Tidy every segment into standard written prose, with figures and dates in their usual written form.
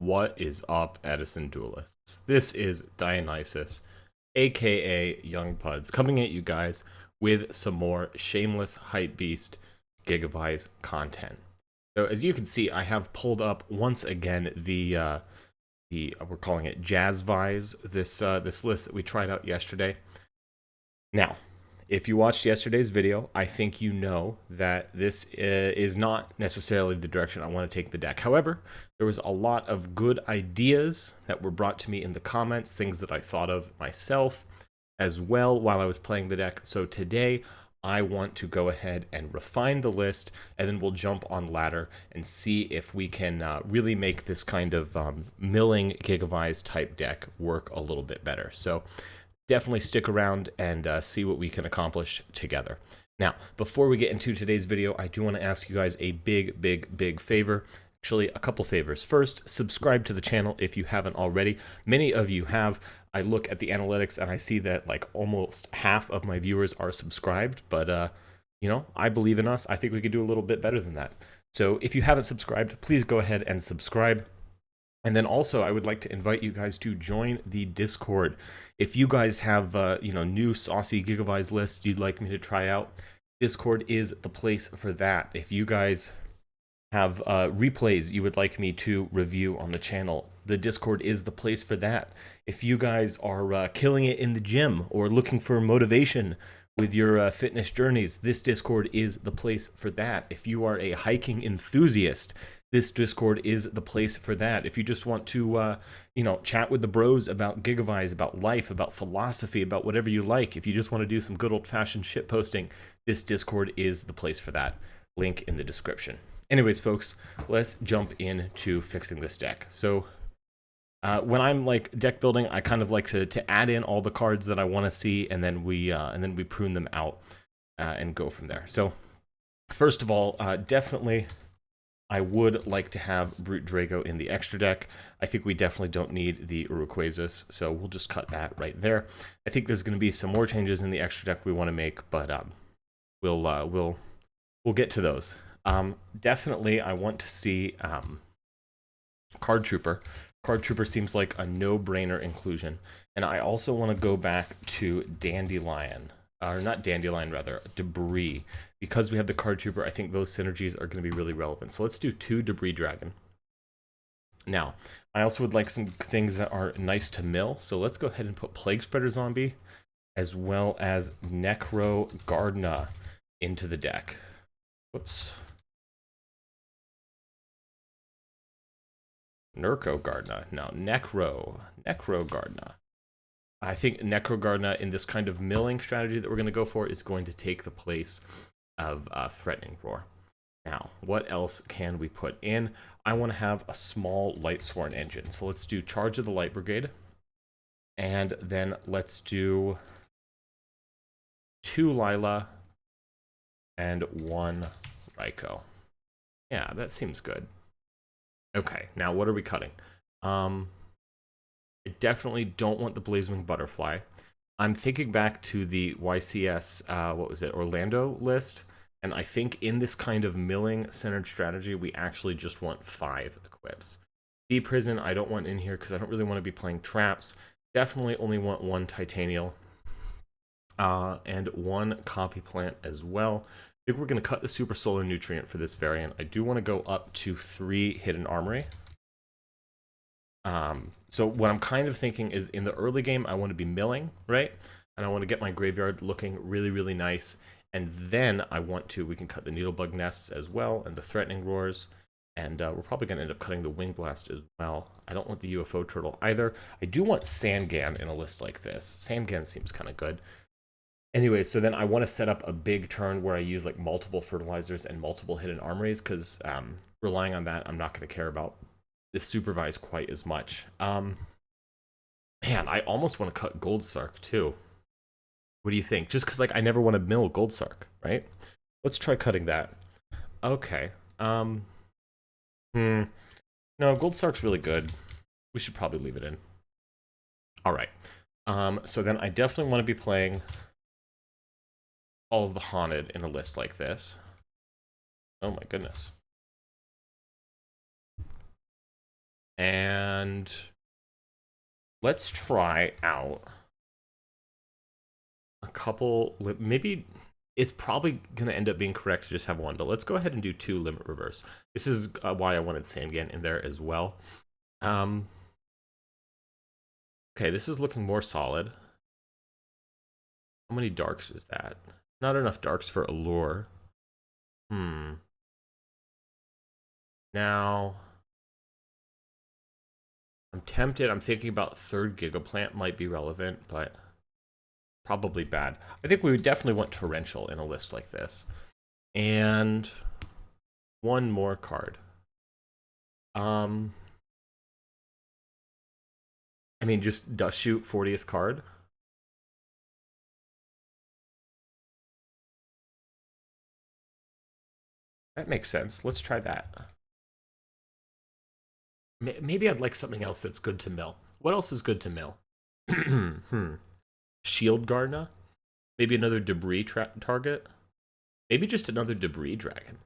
What is up, Edison Duelists? This is Dionysus, aka Young Puds, coming at you guys with some more shameless hype beast GigaVise content. So as you can see, I have pulled up once again the we're calling it JazzVise, this list that we tried out yesterday. Now, if you watched yesterday's video, I think you know that this is not necessarily the direction I want to take the deck. However, there was a lot of good ideas that were brought to me in the comments, things that I thought of myself as well while I was playing the deck. So today, I want to go ahead and refine the list, and then we'll jump on ladder and see if we can really make this kind of milling GigaVise type deck work a little bit better. So definitely stick around and see what we can accomplish together. Now, before we get into today's video, I do want to ask you guys a big favor. Actually, a couple favors. First, subscribe to the channel if you haven't already. Many of you have. I look at the analytics and I see that like almost half of my viewers are subscribed, but you know, I believe in us. I think we could do a little bit better than that. So if you haven't subscribed, please go ahead and subscribe. And then also, I would like to invite you guys to join the Discord. If you guys have, you know, new saucy GigaVise lists you'd like me to try out, Discord is the place for that. If you guys have replays you would like me to review on the channel, the Discord is the place for that. If you guys are killing it in the gym or looking for motivation with your fitness journeys, this Discord is the place for that. If you are a hiking enthusiast, this Discord is the place for that. If you just want to, you know, chat with the bros about GigaVise, about life, about philosophy, about whatever you like, if you just want to do some good old-fashioned shit posting, this Discord is the place for that. Link in the description. Anyways, folks, let's jump into fixing this deck. So when I'm like deck building, I kind of like to add in all the cards that I want to see, and then we prune them out and go from there. So first of all, definitely I would like to have Brute Drago in the extra deck. I think we definitely don't need the Uruquazus, so we'll just cut that right there. I think there's going to be some more changes in the extra deck we want to make, but we'll get to those. Definitely, I want to see Card Trooper. Card Trooper seems like a no-brainer inclusion, and I also want to go back to Dandelion. Or not Dandelion, rather, Debris. Because we have the Card Trooper, I think those synergies are going to be really relevant. So let's do 2 Debris Dragon. Now, I also would like some things that are nice to mill. So let's go ahead and put Plague Spreader Zombie, as well as Necro Gardna into the deck. Whoops. Necro Gardna. No, Necro Gardna. I think Necro Gardna in this kind of milling strategy that we're going to go for is going to take the place of Threatening Roar. Now, what else can we put in? I want to have a small Lightsworn engine. So let's do Charge of the Light Brigade. And then let's do 2 Lila and 1 Raikou. Yeah, that seems good. Okay, now what are we cutting? I definitely don't want the Blazewing Butterfly. I'm thinking back to the YCS, what was it, Orlando list, and I think in this kind of milling-centered strategy, we actually just want 5 equips. Deep Prison, I don't want in here because I don't really want to be playing traps. Definitely only want 1 Titanial and 1 Copy Plant as well. I think we're going to cut the Super Solar Nutrient for this variant. I do want to go up to 3 Hidden Armory. So what I'm kind of thinking is in the early game, I want to be milling, right? And I want to get my graveyard looking really nice. And then we can cut the Needlebug Nests as well and the Threatening Roars. And we're probably going to end up cutting the Wing Blast as well. I don't want the UFO Turtle either. I do want Sangan in a list like this. Sangan seems kind of good. Anyway, so then I want to set up a big turn where I use like multiple fertilizers and multiple hidden armories, because relying on that, I'm not going to care about the Supervise quite as much. Man, I almost want to cut Goldsark too. What do you think? Just because like I never want to mill Goldsark, right? Let's try cutting that. Okay. No, Goldsark's really good. We should probably leave it in. All right. So then I definitely want to be playing all of the Haunted in a list like this. Oh my goodness. And let's try out a couple, maybe it's probably going to end up being correct to just have one, but let's go ahead and do 2 limit reverse. This is why I wanted Sangan in there as well. Okay, this is looking more solid. How many darks is that? Not enough darks for Allure. Now, I'm tempted. I'm thinking about 3rd Gigaplant might be relevant, but probably bad. I think we would definitely want Torrential in a list like this. And one more card. I mean, just Dust Shoot 40th card. That makes sense. Let's try that. Maybe I'd like something else that's good to mill. What else is good to mill? Shield Gardener? Maybe another debris target? Maybe just another debris dragon.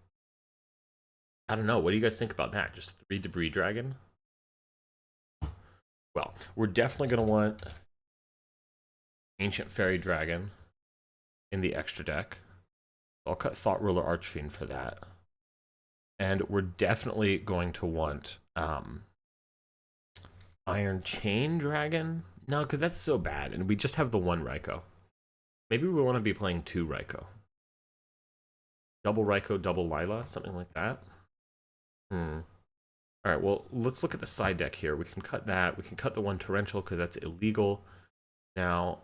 I don't know. What do you guys think about that? Just 3 debris dragon? Well, we're definitely going to want Ancient Fairy Dragon in the extra deck. I'll cut Thought Ruler Archfiend for that. And we're definitely going to want Iron Chain Dragon. No, because that's so bad. And we just have the 1 Raikou. Maybe we want to be playing 2 Raikou. Double Raikou, double Lila, something like that. Alright, well, let's look at the side deck here. We can cut that. We can cut the 1 Torrential because that's illegal. Now,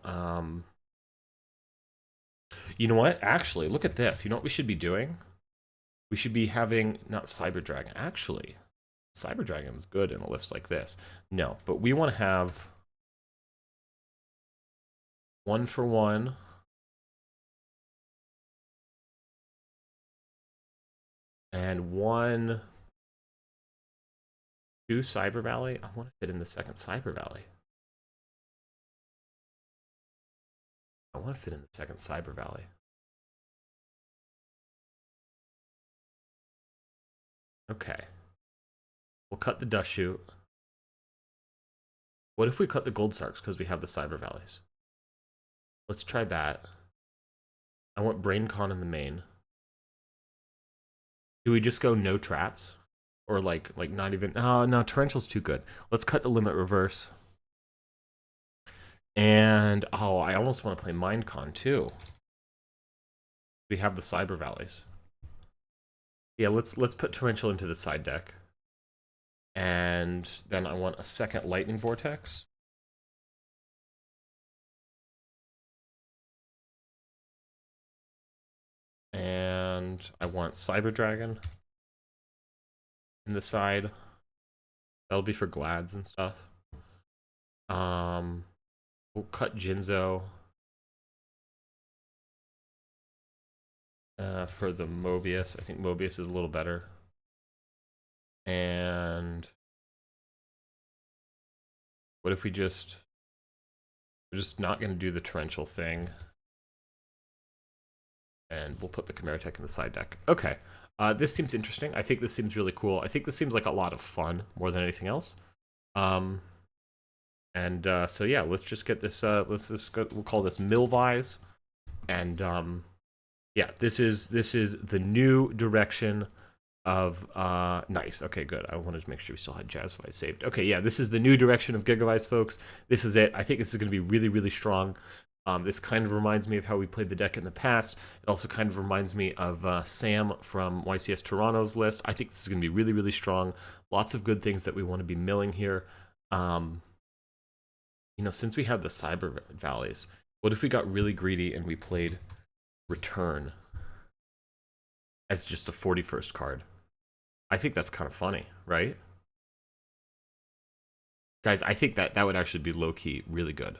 you know what? Actually, look at this. You know what we should be doing? We should be having, not Cyber Dragon. Actually, Cyber Dragon is good in a list like this. No, but we want to have 1 for 1. And 1... 2 Cyber Valley? I want to fit in the 2nd Cyber Valley. I want to fit in the 2nd Cyber Valley. Okay. We'll cut the Dust Shoot. What if we cut the Gold Sarks because we have the Cyber Valleys? Let's try that. I want Brain Con in the main. Do we just go no traps? Or like not even... Oh, no, Torrential's too good. Let's cut the limit reverse. And, oh, I almost want to play Mindcon too. We have the Cyber Valleys. Yeah, let's put Torrential into the side deck. And then I want a 2nd Lightning Vortex. And I want Cyber Dragon in the side. That'll be for Glads and stuff. We'll cut Jinzo for the Mobius. I think Mobius is a little better. And what if we're just not going to do the Torrential thing? And we'll put the Chimera Tech in the side deck. Okay. This seems interesting. I think this seems really cool. I think this seems like a lot of fun more than anything else. So yeah, let's just get this. We'll call this Milvise, and yeah, this is the new direction of nice. Okay, good. I wanted to make sure we still had JazzVise saved. Okay, yeah, this is the new direction of GigaVise, folks. This is it. I think this is going to be really, really strong. This kind of reminds me of how we played the deck in the past. It also kind of reminds me of Sam from YCS Toronto's list. I think this is going to be really, really strong. Lots of good things that we want to be milling here. You know, since we have the Cyber Valleys, what if we got really greedy and we played Return as just a 41st card? I think that's kind of funny, right? Guys, I think that would actually be low-key really good.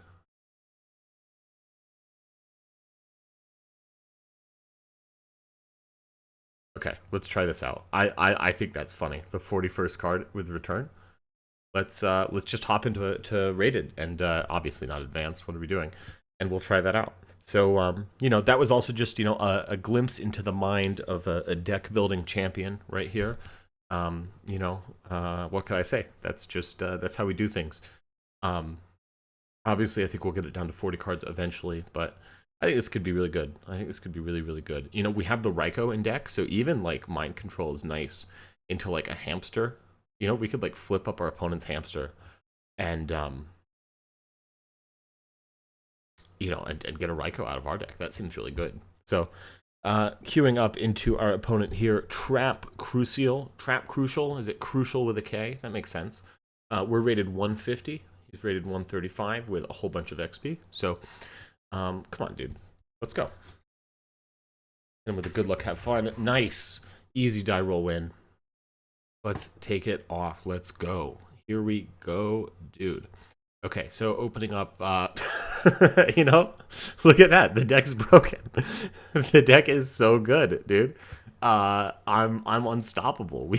Okay, let's try this out. I think that's funny. The 41st card with Return. Let's just hop into it to rated, and obviously not advanced. What are we doing? And we'll try that out. So you know, that was also just, you know, a glimpse into the mind of a deck building champion right here. You know, what can I say? That's just that's how we do things. Um, Obviously, I think we'll get it down to 40 cards eventually, but I think this could be really good. I think this could be really, really good. You know, we have the Raikou in deck, so even like mind control is nice into like a hamster. You know, we could like flip up our opponent's hamster and you know, and get a Raikou out of our deck. That seems really good. So queuing up into our opponent here, Trap Crucial. Trap Crucial, is it crucial with a K? That makes sense. We're rated 150. He's rated 135 with a whole bunch of XP. So, come on, dude. Let's go. And with a good luck, have fun. Nice. Easy die roll win. Let's take it off. Let's go. Here we go, dude. Okay, so opening up, you know, look at that. The deck's broken. The deck is so good, dude. I'm unstoppable. We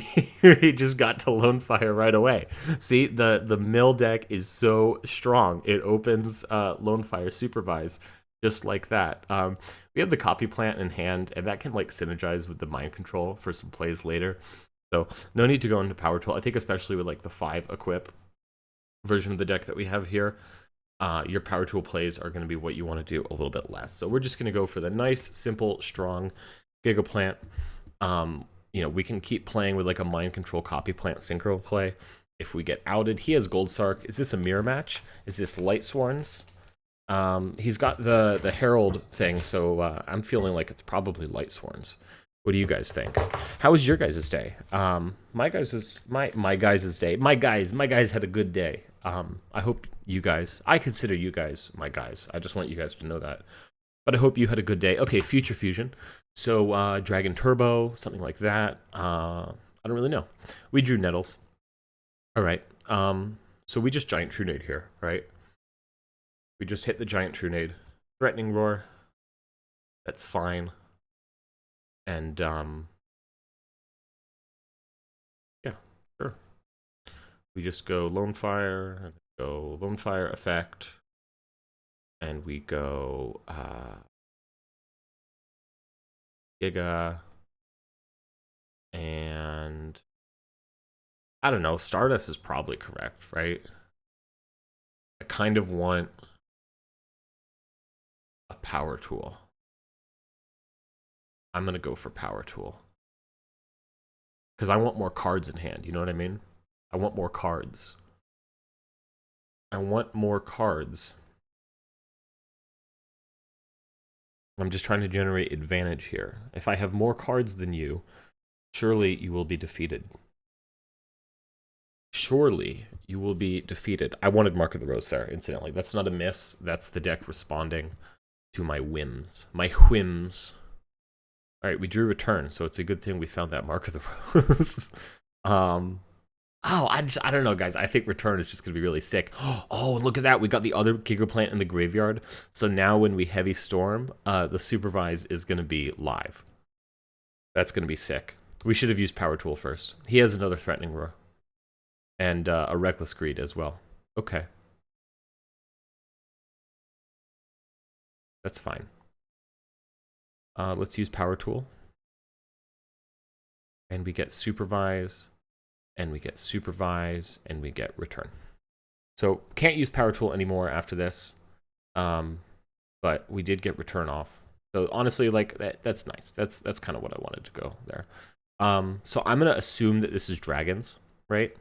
just got to Lonefire right away. See, the mill deck is so strong. It opens Lonefire Supervise just like that. We have the copy plant in hand, and that can like synergize with the mind control for some plays later. So no need to go into power tool. I think especially with like the 5 equip version of the deck that we have here, your power tool plays are going to be what you want to do a little bit less. So we're just going to go for the nice, simple, strong Gigaplant. You know, we can keep playing with like a mind control copy plant synchro play if we get outed. He has Gold Sark. Is this a mirror match? Is this Light Sworns? He's got the Herald thing, so I'm feeling like it's probably Light Sworns. What do you guys think? How was your guys' day? My guys' day. My guys had a good day. I hope you guys, I consider you guys my guys. I just want you guys to know that. But I hope you had a good day. Okay, Future Fusion. So Dragon Turbo, something like that. I don't really know. We drew Nettles. All right. So we just Giant Trunade here, right? We just hit the Giant Trunade. Threatening Roar. That's fine. And yeah, sure. We just go Lonefire, and go Lonefire effect, and we go Giga, and I don't know, Stardust is probably correct, right? I kind of want a power tool. I'm gonna go for power tool. Because I want more cards in hand, you know what I mean? I want more cards. I want more cards. I'm just trying to generate advantage here. If I have more cards than you, surely you will be defeated. Surely you will be defeated. I wanted Mark of the Rose there, incidentally. That's not a miss. That's the deck responding to my whims. My whims. All right, we drew Return, so it's a good thing we found that Mark of the Rose. I don't know, guys. I think Return is just going to be really sick. Oh, look at that. We got the other Gigaplant in the graveyard. So now when we Heavy Storm, the Supervise is going to be live. That's going to be sick. We should have used Power Tool first. He has another Threatening Roar. And a Reckless Greed as well. Okay. That's fine. Let's use Power Tool. And we get Supervise. And we get Supervise. And we get Return. So can't use Power Tool anymore after this. But we did get Return off. So honestly, like that's nice. That's kind of what I wanted to go there. So I'm gonna assume that this is dragons, right?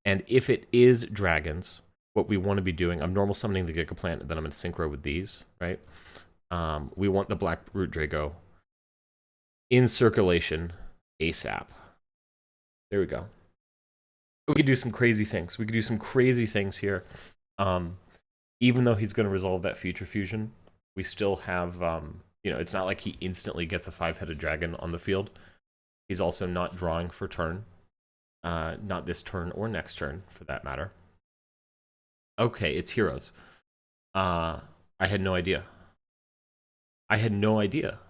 And if it is dragons, what we want to be doing, I'm normal summoning the Gigaplant, and then I'm going to synchro with these, right? We want the Black Root Drago in circulation ASAP. There we go. We could do some crazy things. We could do some crazy things here. Even though he's going to resolve that Future Fusion, we still have, you know, it's not like he instantly gets a 5-headed dragon on the field. He's also not drawing for turn. Not this turn or next turn, for that matter. Okay, it's heroes. I had no idea. I had no idea.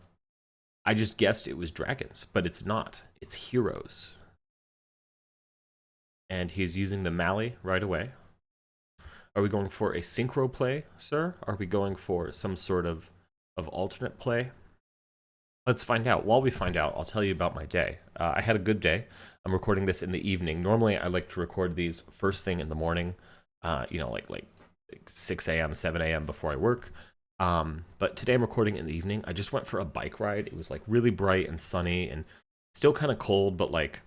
I just guessed it was dragons, but it's not. It's heroes. And he's using the Mally right away. Are we going for a synchro play, sir? Are we going for some sort of alternate play? Let's find out. While we find out, I'll tell you about my day. I had a good day. I'm recording this in the evening. Normally, I like to record these first thing in the morning, like 6 a.m., 7 a.m. before I work. But today I'm recording in the evening. I just went for a bike ride. It was like really bright and sunny and still kind of cold, but like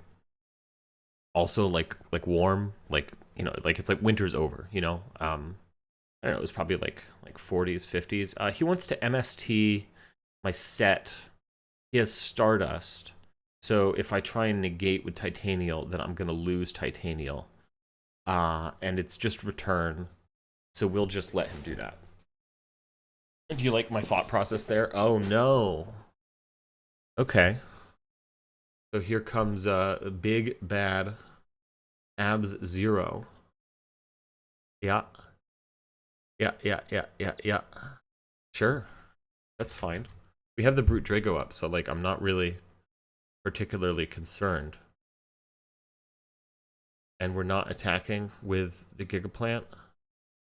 also like warm. Like, like it's like winter's over, I don't know, it was probably like 40s, 50s. He wants to MST my set. He has Stardust. So if I try and negate with Titanial, then I'm going to lose Titanial. And it's just return. So we'll just let him do that. Do you like my thought process there? Oh, no. Okay. So here comes a big, bad Abs Zero. Yeah. Yeah. Sure. That's fine. We have the Brute Drago up, so like I'm not really particularly concerned. And we're not attacking with the Gigaplant.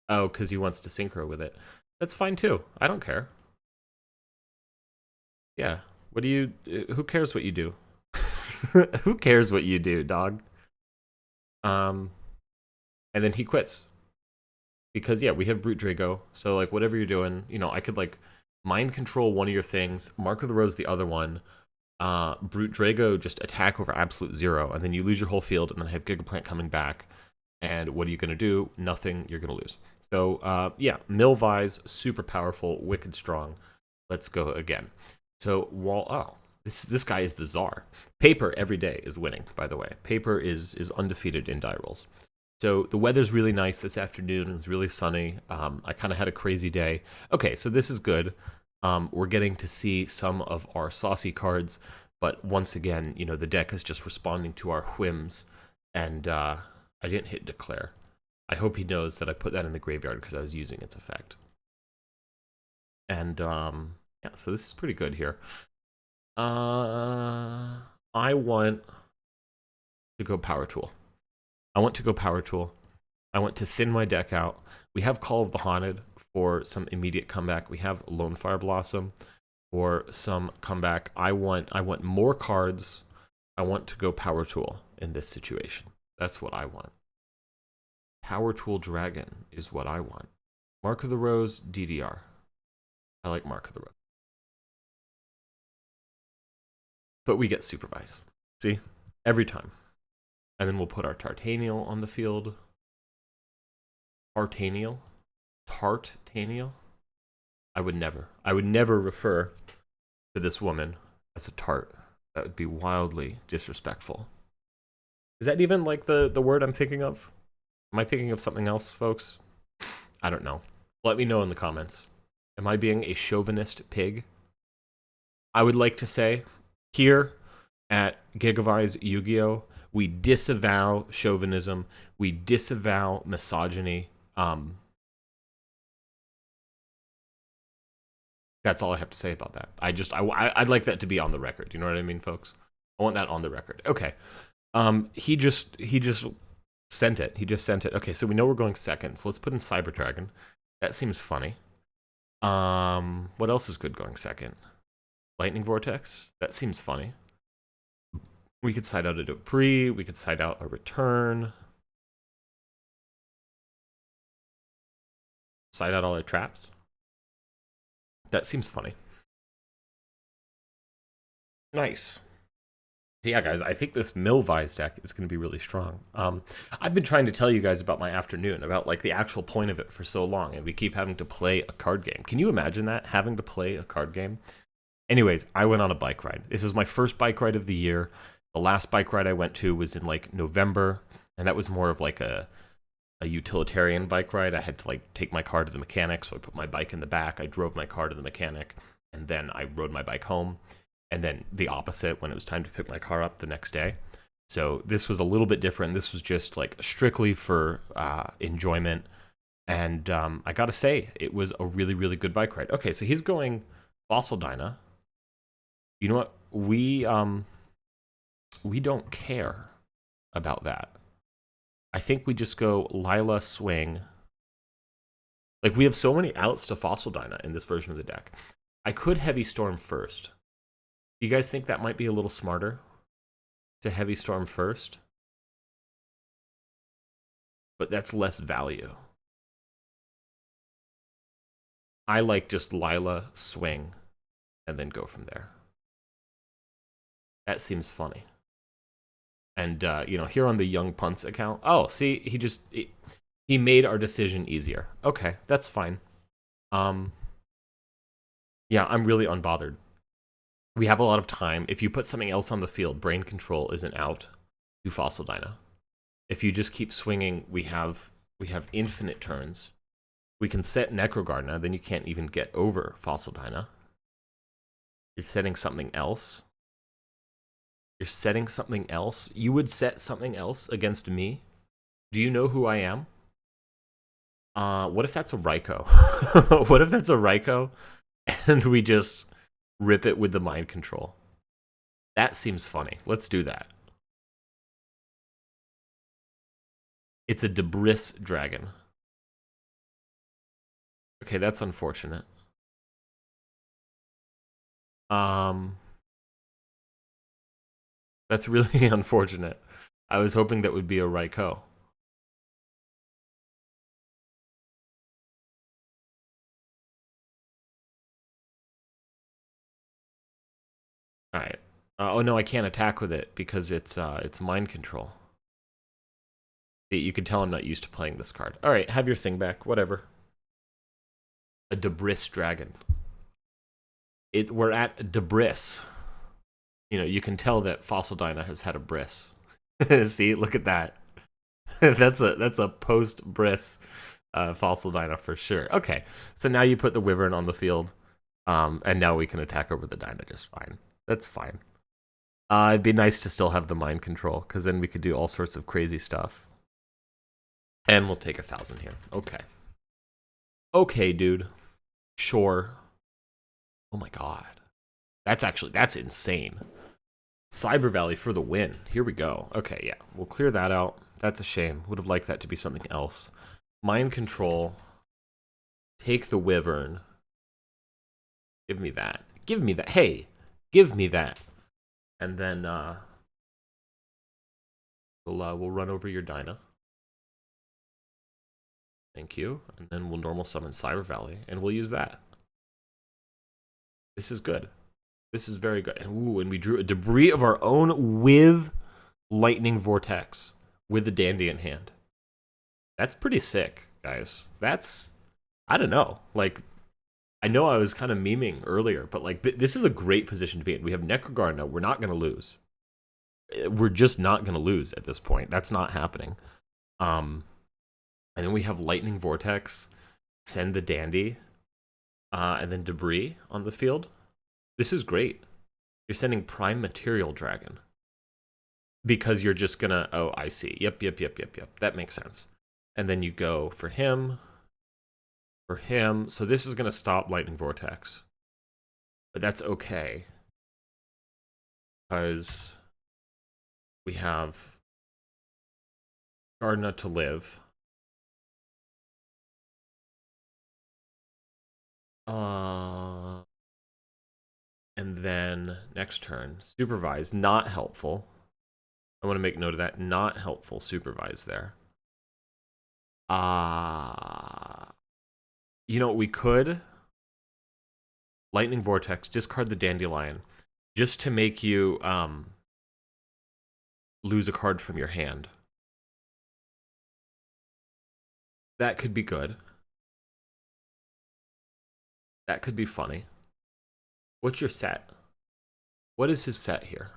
Oh, because he wants to synchro with it. That's fine too. I don't care. Yeah. What do you... Who cares what you do? Who cares what you do, dog? And then he quits. Because, yeah, we have Brute Drago. So, like, whatever you're doing, I could, like, mind control one of your things, Mark of the Rose the other one, Brute Drago just attack over absolute zero, and then you lose your whole field, and then have Gigaplant coming back. And what are you going to do? Nothing. You're going to lose. So, yeah, Milvise, super powerful, wicked strong. Let's go again. So, this guy is the czar. Paper every day is winning, by the way. Paper is undefeated in die rolls. So the weather's really nice this afternoon. It's really sunny. I kind of had a crazy day. Okay, so this is good. We're getting to see some of our saucy cards, but once again, the deck is just responding to our whims, and I didn't hit declare. I hope he knows that I put that in the graveyard because I was using its effect. And yeah, so this is pretty good here. I want to go Power Tool. I want to thin my deck out. We have Call of the Haunted for some immediate comeback. We have Lonefire Blossom for some comeback. I want more cards. I want to go Power Tool in this situation. That's what I want. Power Tool Dragon is what I want. Mark of the Rose, DDR. I like Mark of the Rose. But we get Supervise. See? Every time. And then we'll put our Tartaniel on the field. Tartaniel? I would never refer to this woman as a tart. That would be wildly disrespectful. Is that even like the word I'm thinking of? Am I thinking of something else, folks? I don't know. Let me know in the comments. Am I being a chauvinist pig? I would like to say, here at GigaVise Yu-Gi-Oh!, we disavow chauvinism. We disavow misogyny. That's all I have to say about that. I'd like that to be on the record. You know what I mean, folks? I want that on the record. Okay. He just sent it. He just sent it. Okay, so we know we're going second. So let's put in Cyber Dragon. That seems funny. What else is good going second? Lightning Vortex. That seems funny. We could side out a Dupree. We could side out a Return. Side out all our traps. That seems funny. Nice. So yeah, guys, I think this Milvise deck is going to be really strong. I've been trying to tell you guys about my afternoon, about like the actual point of it for so long, and we keep having to play a card game. Can you imagine that, having to play a card game? Anyways, I went on a bike ride. This is my first bike ride of the year. The last bike ride I went to was in like November, and that was more of like a utilitarian bike ride. I had to like take my car to the mechanic, so I put my bike in the back. I drove my car to the mechanic, and then I rode my bike home. And then the opposite when it was time to pick my car up the next day. So this was a little bit different. This was just like strictly for enjoyment. And I gotta say, it was a really, really good bike ride. Okay, so he's going Fossil Dyna. You know what? We don't care about that. I think we just go Lila Swing. Like, we have so many outs to Fossil Dyna in this version of the deck. I could Heavy Storm first. You guys think that might be a little smarter to heavy storm first? But that's less value. I like just Lila, swing, and then go from there. That seems funny. And, you know, here on the Young Punts account, oh, see, he made our decision easier. Okay, that's fine. Yeah, I'm really unbothered. We have a lot of time. If you put something else on the field, brain control isn't out to Fossil Dyna. If you just keep swinging, we have infinite turns. We can set Necrogardna, then you can't even get over Fossil Dyna. You're setting something else. You're setting something else? You would set something else against me? Do you know who I am? What if that's a Raikou? What if that's a Raikou and we just rip it with the mind control? That seems funny. Let's do that. It's a Debris dragon. Okay, that's unfortunate. That's really unfortunate. I was hoping that would be a Raikou. Alright. Oh no, I can't attack with it because it's mind control. You can tell I'm not used to playing this card. Alright, have your thing back. Whatever. A Debris dragon. We're at Debris. You know, you can tell that Fossil Dyna has had a bris. See, look at that. that's a post-bris Fossil Dyna for sure. Okay, so now you put the Wyvern on the field, and now we can attack over the Dyna just fine. That's fine. It'd be nice to still have the mind control, because then we could do all sorts of crazy stuff. And we'll take 1,000 here. Okay. Okay, dude. Sure. Oh my god. That's insane. Cyber Valley for the win. Here we go. Okay, yeah. We'll clear that out. That's a shame. Would have liked that to be something else. Mind control. Take the Wyvern. Give me that. Give me that. Hey, give me that. And then we'll run over your Dyna. Thank you. And then we'll normal summon Cyber Valley, and we'll use that. This is good. This is very good. Ooh, and we drew a Debris of our own with Lightning Vortex with the Dandy in hand. That's pretty sick, guys. That's, I don't know. Like, I know I was kind of memeing earlier, but like this is a great position to be in. We have Necrogardna. We're not going to lose. We're just not going to lose at this point. That's not happening. And then we have Lightning Vortex, send the Dandy, and then Debris on the field. This is great. You're sending Prime Material Dragon. Because you're just gonna... Oh, I see. Yep. That makes sense. And then you go for him. For him. So this is gonna stop Lightning Vortex. But that's okay. Because we have Gardna to live. And then next turn, Supervise, not helpful. I want to make note of that. Not helpful, Supervise there. You know, we could Lightning Vortex, discard the Dandelion, just to make you lose a card from your hand. That could be good. That could be funny. What's your set? What is his set here?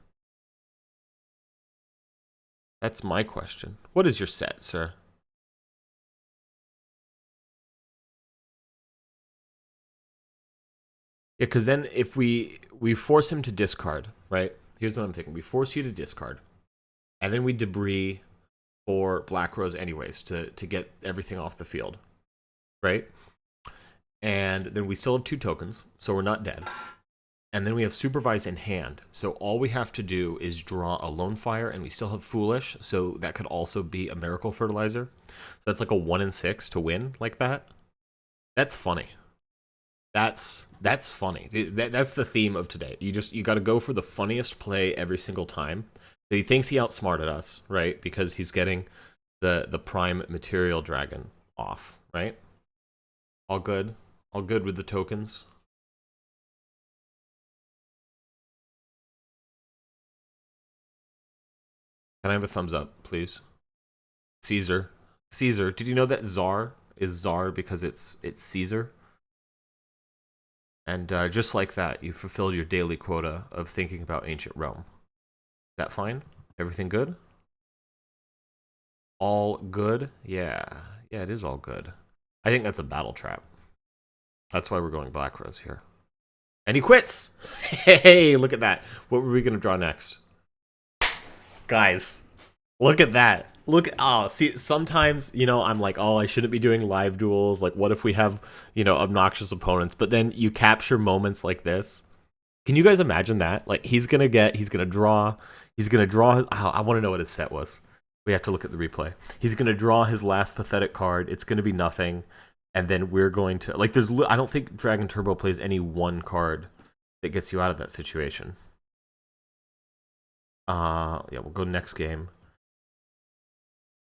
That's my question. What is your set, sir? Yeah, because then if we force him to discard, right? Here's what I'm thinking. We force you to discard. And then we Debris for Black Rose anyways to get everything off the field. Right? And then we still have 2 tokens, so we're not dead. And then we have Supervise in hand. So all we have to do is draw a Lonefire, and we still have Foolish, so that could also be a Miracle Fertilizer. So that's like a 1 in 6 to win like that. That's funny. That's funny. That's the theme of today. You got to go for the funniest play every single time. So he thinks he outsmarted us, right? Because he's getting the prime material dragon off, right? All good. All good with the tokens. Can I have a thumbs up, please? Caesar. Caesar. Did you know that Czar is Czar because it's Caesar? And just like that, you fulfilled your daily quota of thinking about ancient Rome. Is that fine? Everything good? All good? Yeah. Yeah, it is all good. I think that's a battle trap. That's why we're going Black Rose here. And he quits! Hey, look at that. What were we going to draw next? Guys, look at that. Look, oh, see, sometimes, you know, I'm like, oh, I shouldn't be doing live duels. Like, what if we have, you know, obnoxious opponents? But then you capture moments like this. Can you guys imagine that? Like, he's going to draw. Oh, I want to know what his set was. We have to look at the replay. He's going to draw his last pathetic card. It's going to be nothing. And then we're going to, like, I don't think Dragon Turbo plays any one card that gets you out of that situation. Yeah, we'll go next game.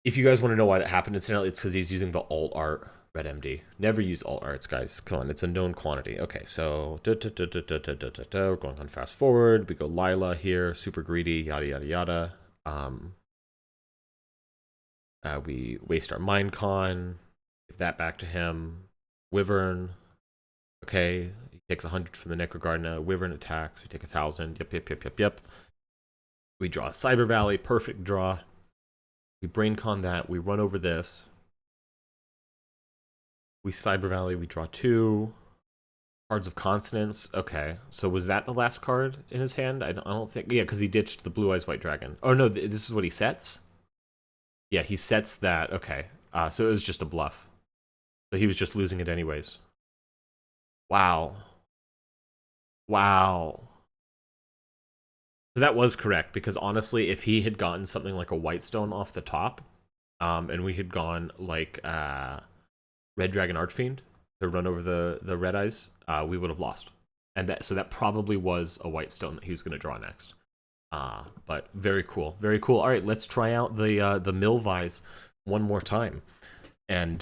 If you guys want to know why that happened, incidentally, it's because he's using the alt art Red MD. Never use alt arts, guys. Come on, it's a known quantity. Okay, so we're going on fast forward. We go Lila here, super greedy, yada yada yada. We waste our Minecon, give that back to him. Wyvern, okay, he takes 100 from the Necrogardener. Wyvern attacks, we take 1,000. Yep. We draw a Cyber Valley, perfect draw. We braincon that, we run over this. We Cyber Valley, we draw 2. Cards of Consonance, okay. So was that the last card in his hand? I don't think, yeah, because he ditched the Blue Eyes White Dragon. Oh no, this is what he sets? Yeah, he sets that, okay. So it was just a bluff. So he was just losing it anyways. Wow. Wow. So that was correct, because honestly, if he had gotten something like a Whitestone off the top, and we had gone like Red Dragon Archfiend to run over the Red Eyes, we would have lost. And that probably was a Whitestone that he was going to draw next. But very cool, very cool. All right, let's try out the Milvise one more time. And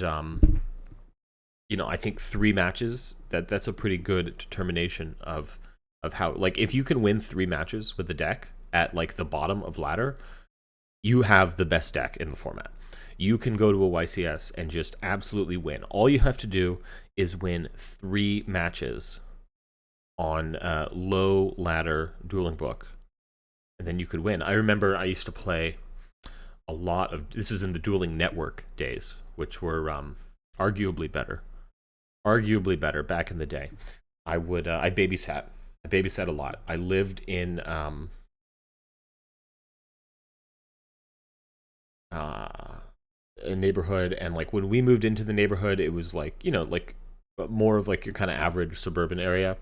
you know, I think 3 matches, that's a pretty good determination of how, like, if you can win 3 matches with the deck at like the bottom of ladder, you have the best deck in the format. You can go to a YCS and just absolutely win. All you have to do is win 3 matches on low ladder dueling book, and then you could win. I remember I used to play a lot of, this is in the dueling network days, which were arguably better back in the day. I babysat a lot. I lived in a neighborhood, and like when we moved into the neighborhood, it was like, you know, like more of like your kind of average suburban area.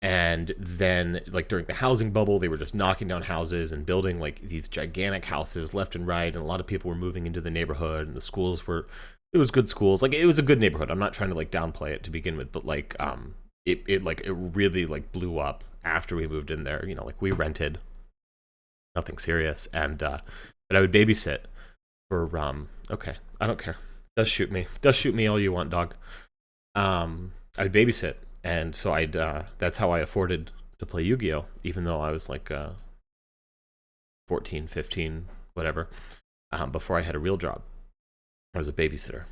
And then like during the housing bubble, they were just knocking down houses and building like these gigantic houses left and right, and a lot of people were moving into the neighborhood, and the schools were, it was good schools. Like, it was a good neighborhood. I'm not trying to like downplay it to begin with, but like it really like blew up after we moved in there. You know, like we rented, nothing serious, and but I would babysit for okay, I don't care. Does shoot me all you want, dog. I would babysit, and so I'd that's how I afforded to play Yu-Gi-Oh, even though I was like 14, 15, whatever, before I had a real job. I was a babysitter.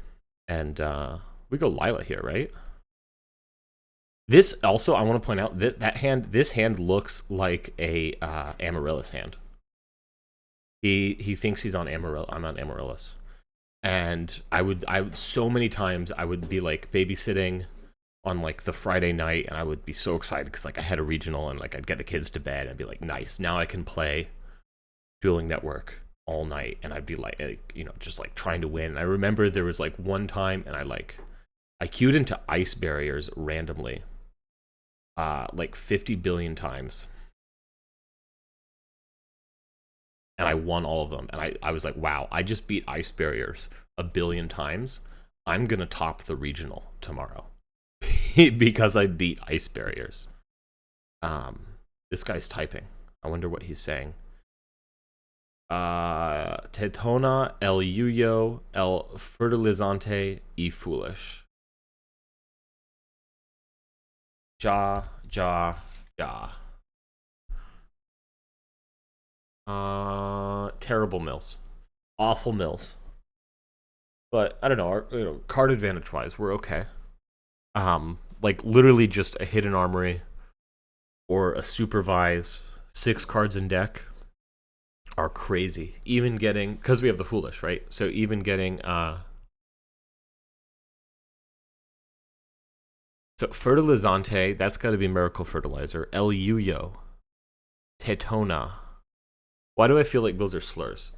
And we go Lila here, right? This also, I want to point out that this hand looks like a Amaryllis hand. He thinks he's on Amaryllis. I'm on Amaryllis. And I would so many times I would be like babysitting on like the Friday night, and I would be so excited because like I had a regional, and like I'd get the kids to bed and I'd be like, nice, now I can play Dueling Network all night. And I'd be like, you know, just like trying to win. I remember there was like one time, and I queued into ice barriers randomly like 50 billion times, and I won all of them. And I was like, wow, I just beat ice barriers 1 billion times. I'm gonna top the regional tomorrow. because I beat ice barriers. This guy's typing. I wonder what he's saying. Tetona, el yuyo, el fertilizante y foolish. Ja. Terrible mills. Awful mills. But I don't know, our, card advantage wise, we're okay. Like literally just a hidden armory or a supervise, 6 cards in deck are crazy. Even getting, because we have the foolish, right? So even getting so fertilizante, that's got to be miracle fertilizer. El yuyo, tetona. Why do I feel like those are slurs?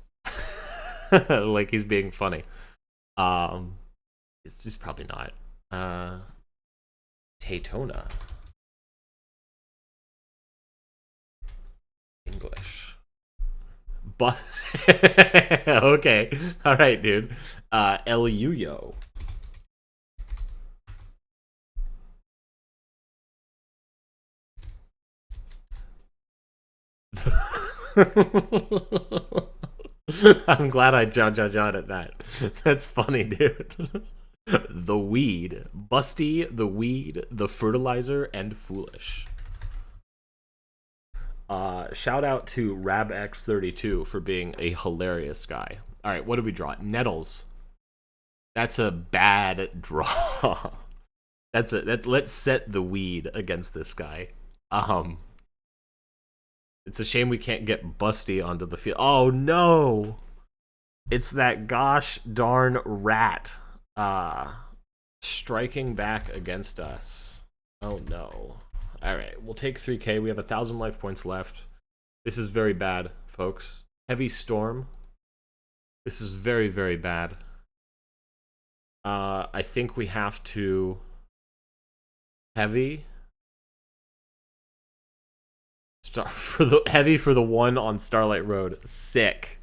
Like he's being funny. It's just probably not. Tetona. English. But okay. All right, dude. El yuyo. I'm glad I jawed at that. That's funny, dude. The weed. Busty, the weed, the fertilizer, and foolish. Shout out to RabX32 for being a hilarious guy. Alright, what do we draw? Nettles. That's a bad draw. Let's set the weed against this guy. It's a shame we can't get Busty onto the field. Oh no! It's that gosh darn rat striking back against us. Oh no. Alright, we'll take 3k. We have 1,000 life points left. This is very bad, folks. Heavy storm. This is very, very bad. I think we have to heavy. Heavy for the one on Starlight Road. Sick.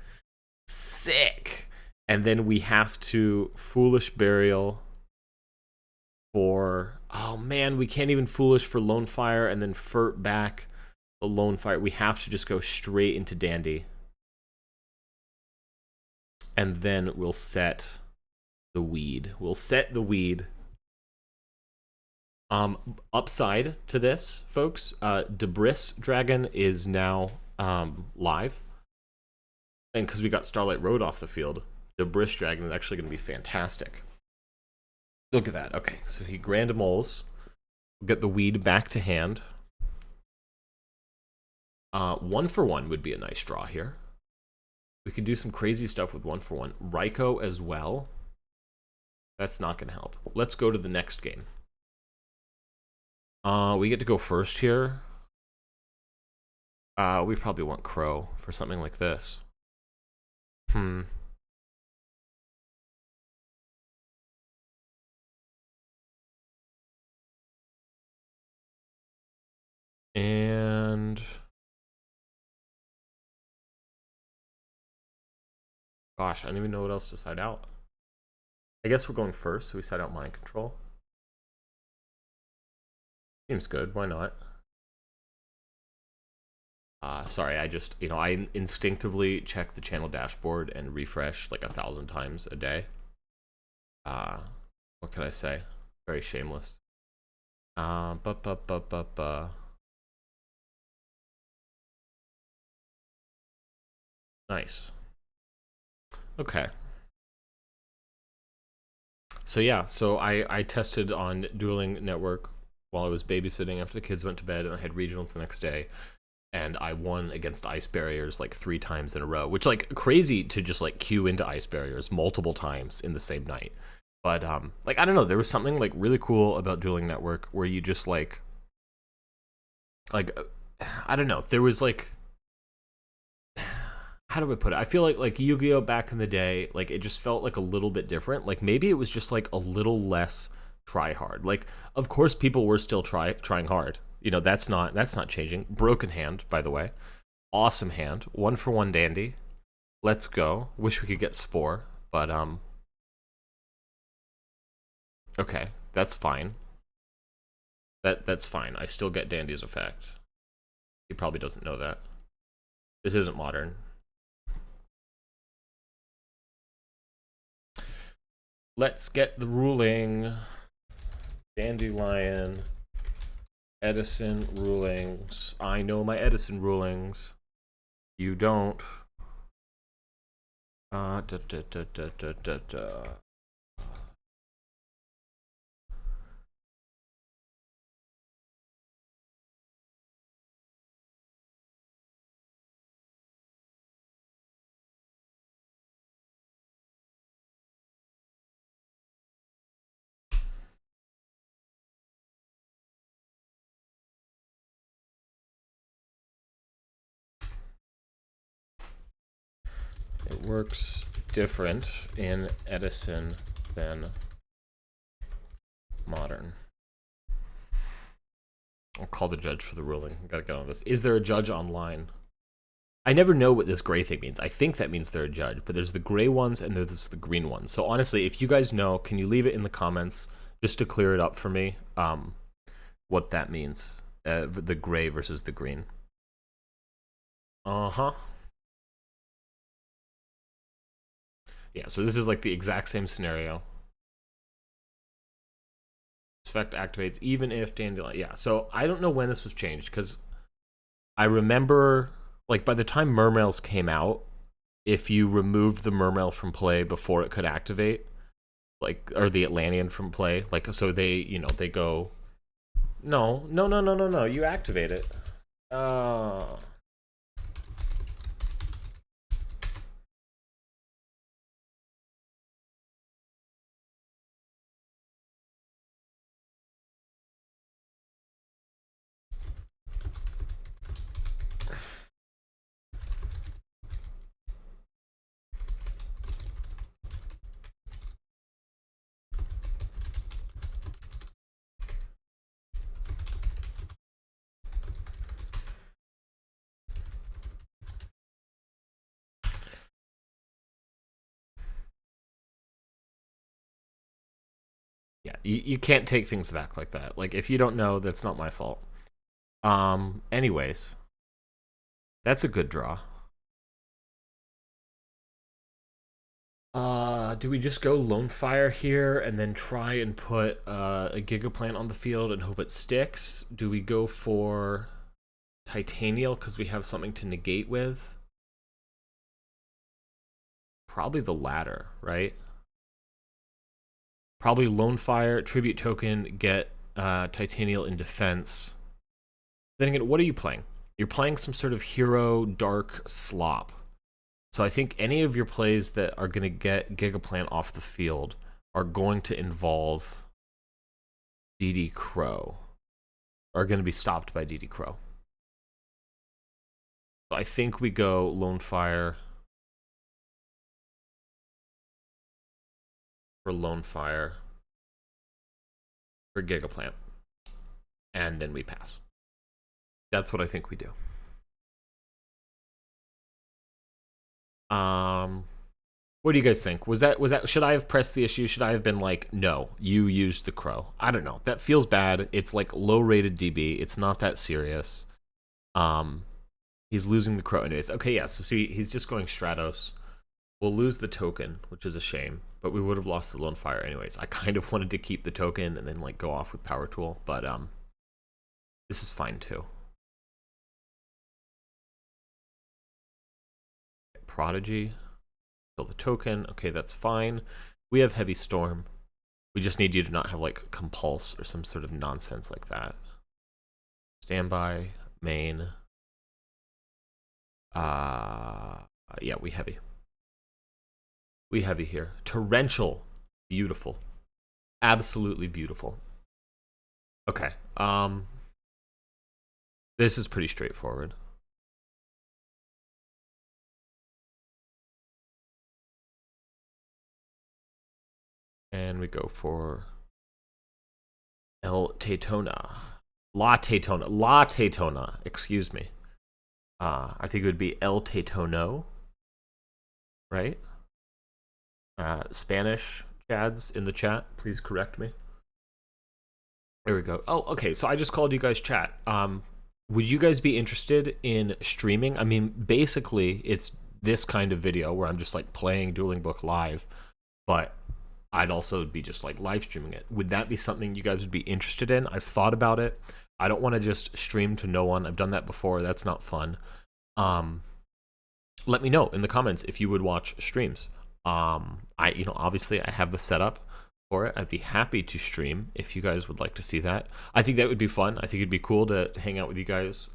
And then we have to foolish burial for, oh man, we can't even foolish for Lonefire and then furt back the Lonefire. We have to just go straight into Dandy. And then we'll set the weed. Upside to this, folks, Debris Dragon is now live. And because we got Starlight Road off the field, Debris Dragon is actually going to be fantastic. Look at that. Okay, so he Grand Moles. We'll get the weed back to hand. 1 for 1 would be a nice draw here. We could do some crazy stuff with 1 for 1. Raikou as well. That's not going to help. Let's go to the next game. We get to go first here. We probably want Crow for something like this. And gosh, I don't even know what else to side out. I guess we're going first, so we side out Mind Control. Seems good, why not? Sorry, I just, I instinctively check the channel dashboard and refresh like 1,000 times a day. What can I say? Very shameless. Nice. Okay. So yeah, so I tested on Dueling Network while I was babysitting after the kids went to bed, and I had regionals the next day, and I won against ice barriers like 3 times in a row, which like crazy to just like queue into ice barriers multiple times in the same night. But like I don't know, there was something like really cool about Dueling Network where you just like I don't know, there was like, how do I put it? I feel like Yu-Gi-Oh back in the day, like it just felt like a little bit different. Like maybe it was just like a little less try hard. Like of course people were still trying hard. That's not changing. Broken hand, by the way. Awesome hand. 1 for 1 Dandy. Let's go. Wish we could get Spore, but okay, that's fine. That's fine. I still get Dandy's effect. He probably doesn't know that. This isn't modern. Let's get the ruling. Dandelion. Edison rulings. I know my Edison rulings. You don't. Da, da, da, da, da, da, da. It works different in Edison than modern. I'll call the judge for the ruling. Gotta get on this. Is there a judge online? I never know what this gray thing means. I think that means they're a judge, but there's the gray ones and there's the green ones. So honestly, if you guys know, can you leave it in the comments just to clear it up for me? What that means, the gray versus the green. Yeah, so this is like the exact same scenario. Effect activates even if Dandelion. Yeah, so I don't know when this was changed because I remember, like, by the time Mermails came out, if you removed the Mermail from play before it could activate, like, or the Atlantean from play, like, so they, you know, they go, no, you activate it. Yeah, you can't take things back like that. Like, if you don't know, that's not my fault. Anyways, that's a good draw. Do we just go Lonefire here and then try and put a Gigaplant on the field and hope it sticks? Do we go for Titanial because we have something to negate with? Probably the latter, right? Probably Lonefire, Tribute Token, get Titanial in defense. Then again, what are you playing? You're playing some sort of hero dark slop. So I think any of your plays that are going to get Gigaplant off the field are going to involve DD Crow, are going to be stopped by DD Crow. So I think we go Lonefire for Lonefire for Gigaplant, and then we pass. That's what I think we do. What do you guys think? Was that should I have pressed the issue? Should I have been like, no, you used the crow? I don't know. That feels bad. It's like low rated DB. It's not that serious. He's losing the crow anyways. Okay, yeah, so see, he's just going Stratos. We'll lose the token, which is a shame, but we would have lost the Lonefire anyways. I kind of wanted to keep the token and then like go off with Power Tool, but this is fine too. Prodigy, kill the token. Okay, that's fine. We have Heavy Storm. We just need you to not have like Compulse or some sort of nonsense like that. Standby, main. Yeah, we heavy. We heavy here. Torrential, beautiful. Absolutely beautiful. Okay, this is pretty straightforward. And we go for El Tetona. La Tetona, excuse me. I think it would be El Tetono, right? Spanish chads in the chat, please correct me. There we go. Oh, okay. So I just called you guys chat. Would you guys be interested in streaming? I mean, basically, it's this kind of video where I'm just like playing Dueling Book live, but I'd also be just like live streaming it. Would that be something you guys would be interested in? I've thought about it. I don't want to just stream to no one. I've done that before. That's not fun. Let me know in the comments if you would watch streams. Obviously I have the setup for it. I'd be happy to stream if you guys would like to see that. I think that would be fun. I think it'd be cool to hang out with you guys,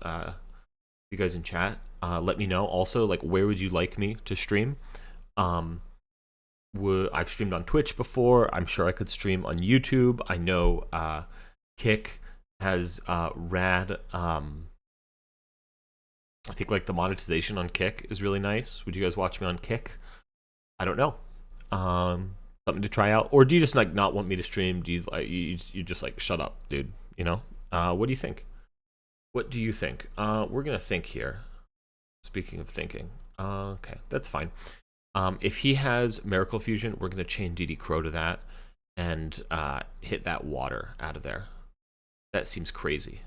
in chat. Let me know also, like, where would you like me to stream? I've streamed on Twitch before. I'm sure I could stream on YouTube. I know Kick has rad. I think like the monetization on Kick is really nice. Would you guys watch me on Kick? I don't know. Something to try out, or do you just like not want me to stream? Do you like you just like shut up, dude? You know? What do you think? What do you think? We're gonna think here. Speaking of thinking, okay, that's fine. If he has Miracle Fusion, we're gonna chain DD Crow to that and hit that water out of there. That seems crazy.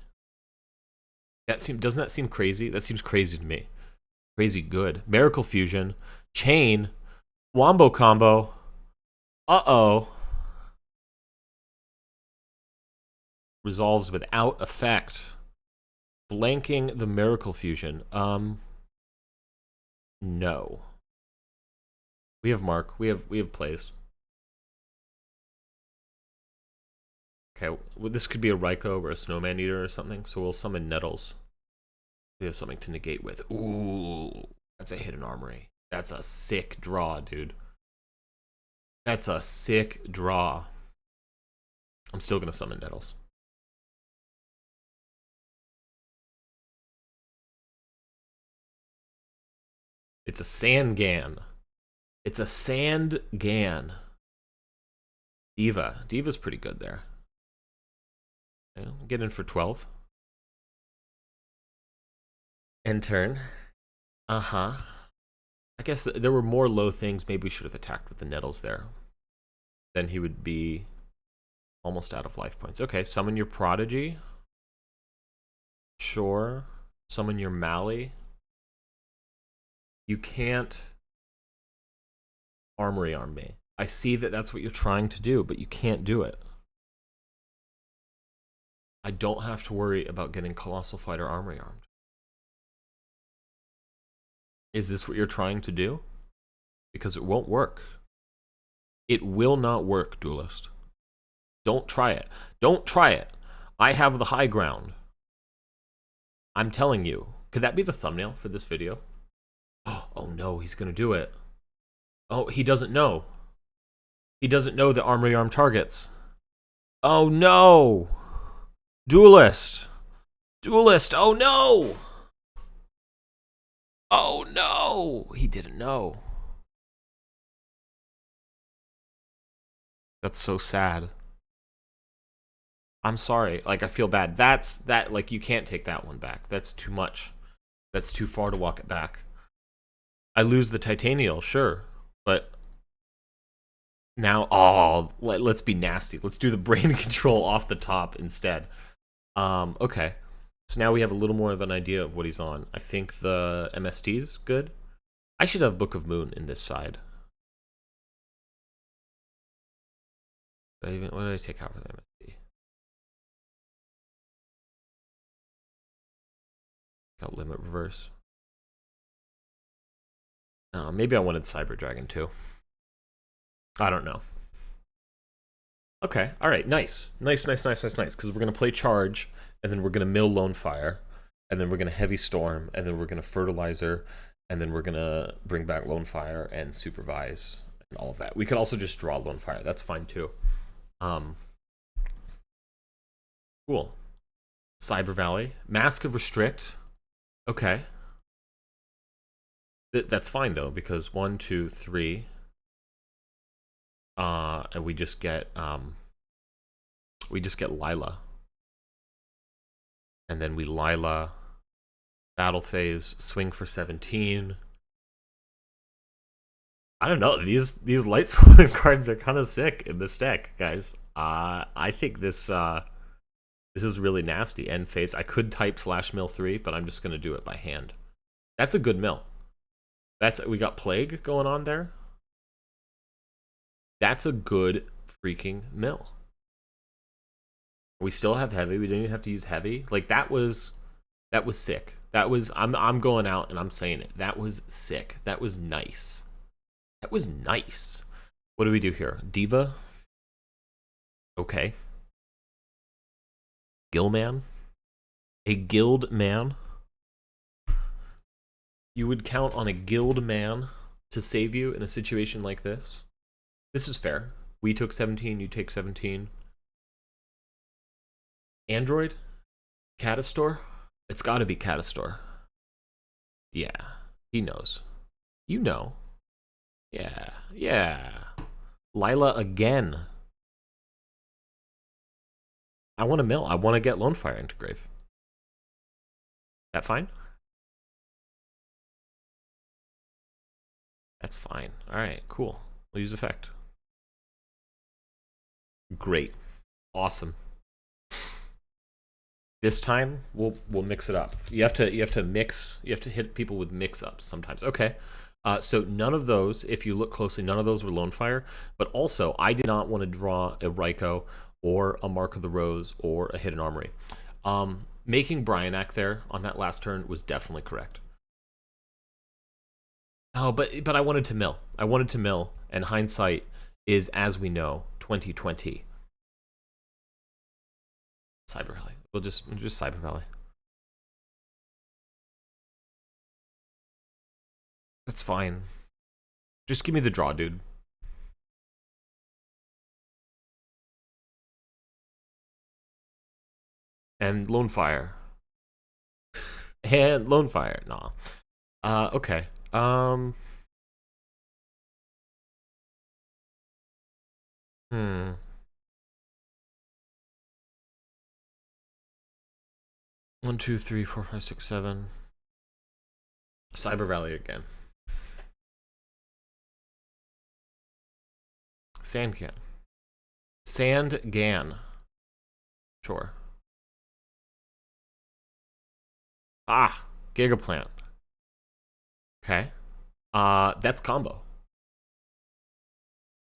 Doesn't that seem crazy? That seems crazy to me. Crazy good. Miracle Fusion, chain, wombo combo. Uh-oh. Resolves without effect. Blanking the Miracle Fusion. No. We have Mark. We have plays. Okay, well, this could be a Raikou or a Snowman Eater or something, so we'll summon Nettles. We have something to negate with. Ooh, that's a hidden armory. That's a sick draw, dude. That's a sick draw. I'm still gonna summon Nettles. It's a Sandgan. It's a Sandgan. Diva. Diva's pretty good there. Okay, get in for 12. End turn. Uh-huh. I guess there were more low things. Maybe we should have attacked with the Nettles there. Then he would be almost out of life points. Okay, summon your Prodigy. Sure. Summon your Mally. You can't Armory Arm me. I see that that's what you're trying to do, but you can't do it. I don't have to worry about getting Colossal Fighter Armory Armed. Is this what you're trying to do? Because it won't work. It will not work, Duelist. Don't try it. Don't try it. I have the high ground. I'm telling you. Could that be the thumbnail for this video? Oh no, he's gonna do it. Oh, he doesn't know. He doesn't know the Armory Arm targets. Oh no! Duelist! Duelist! Oh no! Oh no! He didn't know. That's so sad. I'm sorry. Like, I feel bad. Like, you can't take that one back. That's too much. That's too far to walk it back. I lose the Titanial, sure. But now, let's be nasty. Let's do the brain control off the top instead. Okay. So now we have a little more of an idea of what he's on. I think the MST is good. I should have Book of Moon in this side. What did I take out for the MST? Got Limit Reverse. Maybe I wanted Cyber Dragon too. I don't know. Okay, all right, nice. Nice, because we're going to play Charge, and then we're going to mill Lonefire, and then we're going to Heavy Storm, and then we're going to Fertilizer, and then we're going to bring back Lonefire and Supervise, and all of that. We could also just draw Lonefire. That's fine, too. Cool. Cyber Valley. Mask of Restrict. Okay. That's fine, though, because 1, 2, 3... and we just get Lila. And then we Lila, Battle Phase, swing for 17. I don't know, these Light Sword cards are kind of sick in this deck, guys. I think this This is really nasty. End phase. I could type /mill3, but I'm just gonna do it by hand. That's a good mill. We got plague going on there. That's a good freaking mill. We still have heavy. We didn't even have to use heavy. Like that was sick. That was I'm going out and I'm saying it. That was sick. That was nice. That was nice. What do we do here? Diva. Okay. Gillman. A guild man. You would count on a guild man to save you in a situation like this. This is fair. We took 17, you take 17. Android? Catastor? It's gotta be Catastor. Yeah, he knows. You know. Yeah, yeah. Lila again. I want to mill. I want to get Lonefire into grave. That fine? That's fine. Alright, cool. We'll use effect. Great. Awesome. This time we'll mix it up. You have to hit people with mix-ups sometimes. Okay. So none of those, if you look closely, none of those were Lonefire. But also, I did not want to draw a Raikou or a Mark of the Rose or a Hidden Armory. Making BRIONAC there on that last turn was definitely correct. Oh, but I wanted to mill. I wanted to mill, and hindsight is, as we know, 2020. Cyber Valley. We'll just Cyber Valley. That's fine. Just give me the draw, dude. And Lonefire. And Lonefire. Nah. Okay. Hmm. One, two, three, four, five, six, seven. Cyber Valley again. Sandgan. Sandgan. Sure. Ah, Gigaplant. Okay. That's combo.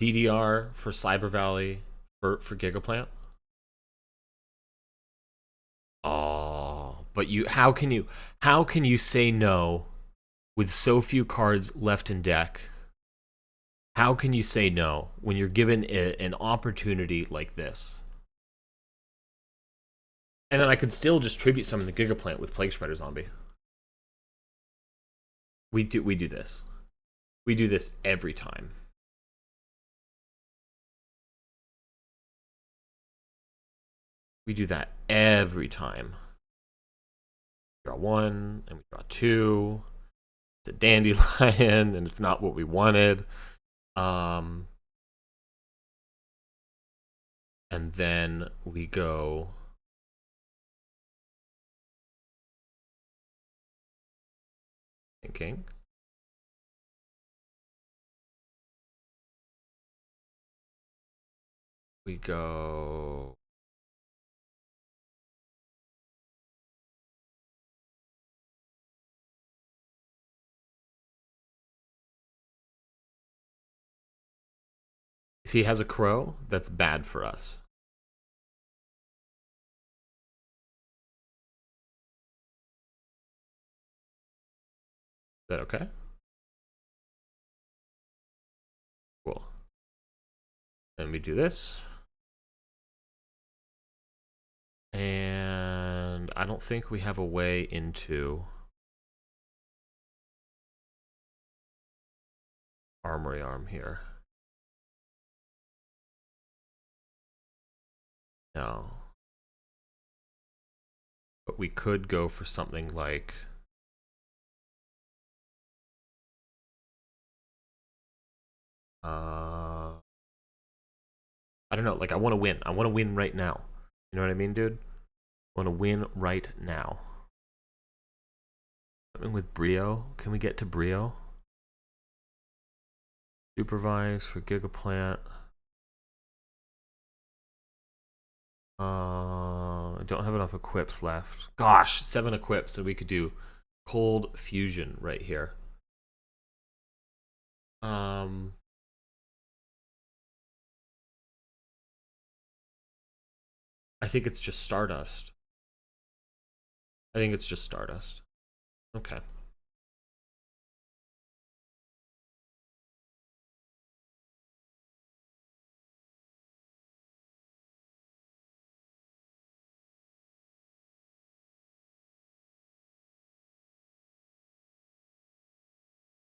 DDR for Cyber Valley for Gigaplant. Oh, but how can you say no with so few cards left in deck? How can you say no when you're given an opportunity like this? And then I could still just tribute summon the Gigaplant with Plague Spreader Zombie. We do this. We do this every time. We do that every time. Draw one, and we draw two. It's a Dandelion, and it's not what we wanted. And then we go thinking. We go if he has a crow, that's bad for us. Is that okay? Cool. Then we do this. And I don't think we have a way into Armory Arm here. No. But we could go for something like I don't know, like I want to win. I want to win right now. You know what I mean, dude? I want to win right now. Something with Brio. Can we get to Brio? Supervise for Gigaplant. don't have enough equips left. Gosh, 7 equips, so we could do cold fusion right here. I think it's just Stardust. I think it's just Stardust. Okay.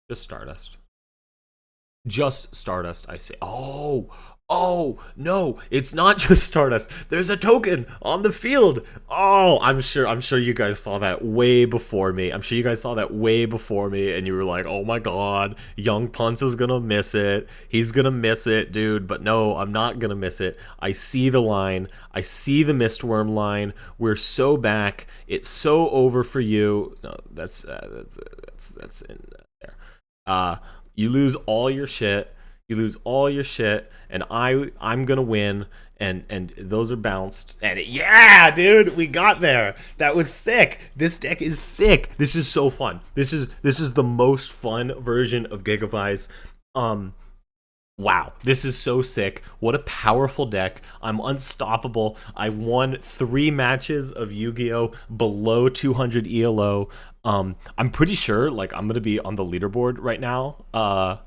Just Stardust. Just Stardust, I say. Oh, no, it's not just Stardust. There's a token on the field. Oh, I'm sure you guys saw that way before me. I'm sure you guys saw that way before me, and you were like, oh my god, Young Punz is gonna miss it. He's gonna miss it, dude. But no, I'm not gonna miss it. I see the line. I see the Mistworm line. We're so back. It's so over for you. No, that's in there. You lose all your shit. You lose all your shit, and I'm gonna win, and those are bounced. And yeah, dude, we got there. That was sick. This deck is sick. This is so fun. This is the most fun version of GigaVise. Wow, this is so sick. What a powerful deck. I'm unstoppable. I won 3 matches of Yu-Gi-Oh! Below 200 ELO. I'm pretty sure, like, I'm gonna be on the leaderboard right now.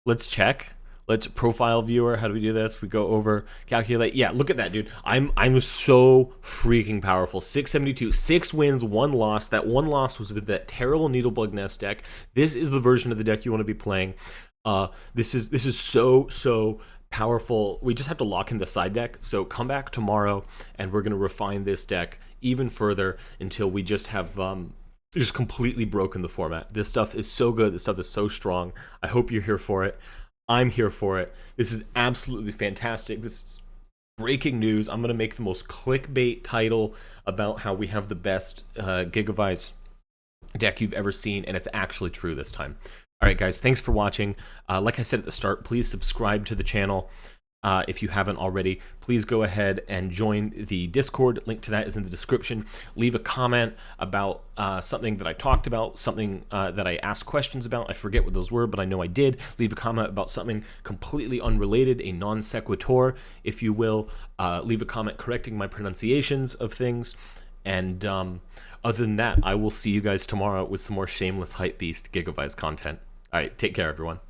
Let's check. Let's profile viewer. How do we do this? We go over calculate. Yeah, look at that, dude. I'm so freaking powerful. 672, 6 wins, 1 loss. That 1 loss was with that terrible Needlebug Nest deck. This is the version of the deck you want to be playing. This is so powerful. We just have to lock in the side deck. So come back tomorrow, and we're gonna refine this deck even further until we just have just completely broken the format. This stuff is so good. This stuff is so strong. I hope you're here for it. I'm here for it. This is absolutely fantastic. This is breaking news. I'm gonna make the most clickbait title about how we have the best GigaVise deck you've ever seen, and it's actually true this time. All right, guys, thanks for watching. Like I said at the start, please subscribe to the channel. If you haven't already, please go ahead and join the Discord. Link to that is in the description. Leave a comment about something that I talked about, something that I asked questions about. I forget what those were, but I know I did. Leave a comment about something completely unrelated, a non sequitur, if you will. Leave a comment correcting my pronunciations of things. And other than that, I will see you guys tomorrow with some more shameless hype beast GigaVise content. All right, take care, everyone.